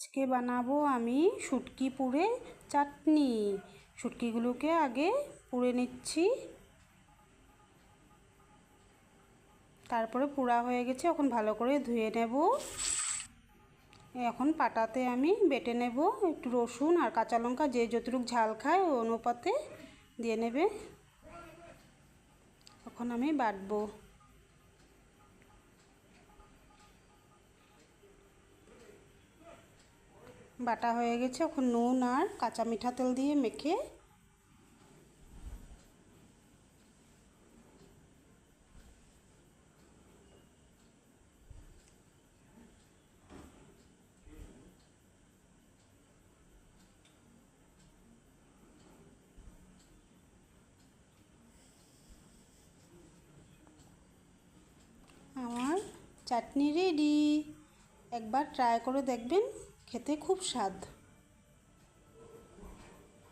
আজকে বানাবো আমি শুটকি পুরে চাটনি। শুটকিগুলোকে আগে পুড়ে নিচ্ছি, তারপরে পোড়া হয়ে গেছে, এখন ভালো করে ধুয়ে নেব। এখন পাটাতে আমি বেটে নেব। একটু রসুন আর কাঁচা লঙ্কা যে যতটুকু ঝাল খায় ওই অনুপাতে দিয়ে নেবে। এখন আমি বাটবো। বাটা হয়ে গেছে, এখন নুন আর কাঁচা মিঠা তেল দিয়ে মেখে আমার চাটনি রেডি। একবার ট্রাই করে দেখবেন, খেতে খুব স্বাদ।